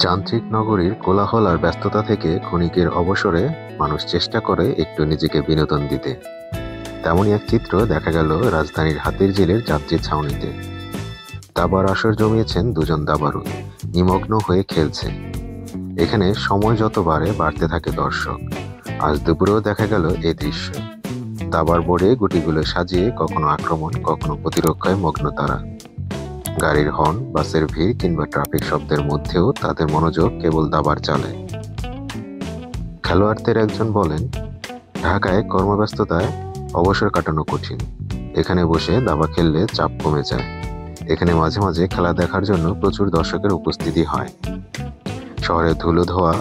যান্ত্রিক নগরীর কোলাহল আর ব্যস্ততা থেকে ক্ষণিকের অবসরে মানুষ চেষ্টা করে একটু নিজেকে বিনোদন দিতে। তেমনই এক চিত্র দেখা গেল রাজধানীর হাতিরঝিলের যাত্রী ছাউনিতে। দাবার আসর জমিয়েছেন দুজন দাবাড়ু, নিমগ্ন হয়ে খেলছে। এখানে সময় যত বাড়ে বাড়তে থাকে দর্শক। আজ দুপুরেও দেখা গেল এই দৃশ্য। দাবার বোর্ডে গুটিগুলো সাজিয়ে কখনো আক্রমণ, কখনো প্রতিরক্ষায় মগ্ন তারা। গাড়ির হর্ন, বাসের ভিড় কিংবা ট্রাফিক শব্দের মধ্যেও তাদের মনোযোগ কেবল দাবার চালে। খেলোয়াড়দের একজন বলেন, ঢাকায় কর্মব্যস্ততায় অবসর কাটানো কঠিন। এখানে বসে দাবা খেললে চাপ কমে যায়। এখানে মাঝে মাঝে খেলা দেখার জন্য প্রচুর দর্শকের উপস্থিতি হয়। শহরের ধুলো ধোয়া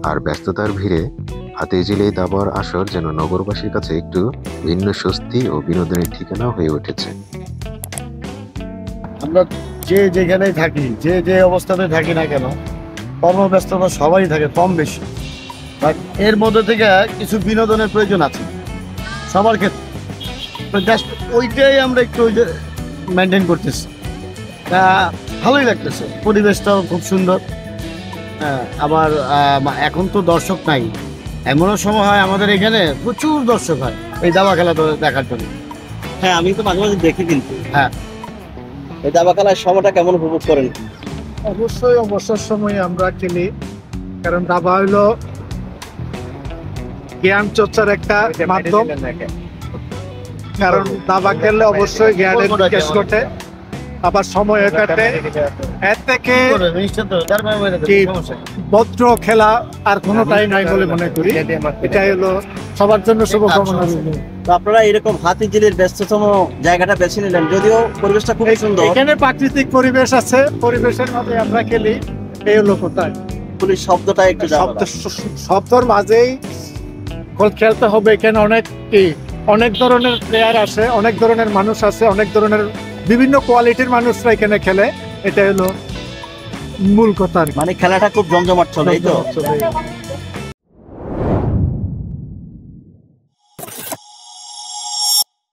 আর ব্যস্ততার ভিড়ে হাতিরঝিল এই দাবার আসর যেন নগরবাসীর কাছে একটু ভিন্ন স্বস্তি ও বিনোদনের ঠিকানা হয়ে উঠেছে। আমরা যে যেখানেই থাকি, যে যে অবস্থাতে থাকি না কেন, কর্মব্যস্ততা সবাই থাকে কম বেশি, বাট এর মধ্যে থেকে কিছু বিনোদনের প্রয়োজন আছে সবার ক্ষেত্রে। তো জাস্ট ওইটাই আমরা একটু মেনটেন করতেছি। তা ভালোই লাগতেছে, পরিবেশটাও খুব সুন্দর। হ্যাঁ, আবার এখন তো দর্শক নাই, এমনও সময় হয় আমাদের এখানে প্রচুর দর্শক হয় এই দাবা খেলা দেখার জন্য। হ্যাঁ, আমি তো মাঝে মাঝে দেখি, কিন্তু হ্যাঁ, এই দাবা খেলার সময়টা কেমন উপভোগ করেন? অবশ্যই অবসর সময়ে আমরা খেলি, কারণ দাবা হইলো জ্ঞান চর্চার একটা মাধ্যম। কারণ দাবা খেললে অবশ্যই জ্ঞানের বিকাশ ঘটে, আবার সময় কাটে। এর থেকে কি ভদ্র খেলা আর কোনোটাই নাই বলে মনে করি। এটাই হলো সবার জন্য শুভকামনা। তো আপনারা এরকম হাতিরঝিলের ব্যস্ততম জায়গাটা বেছে নিলেন, যদিও পরিবেশটা খুবই সুন্দর। এখানে প্রাকৃতিক পরিবেশ আছে, পরিবেশের মধ্যে আমরা খেলি। এই হলো কোথায় পুলিশ শব্দটা একটু শব্দর মাঝেই খেলতে হবে। এখানে অনেক ধরনের প্লেয়ার আসে, অনেক ধরনের মানুষ আছে, অনেক ধরনের বিভিন্ন কোয়ালিটির মানুষরা এখানে খেলে। এটা হলো মূল কথা। মানে খেলাটা খুব জমজমাট চলে, এই তো।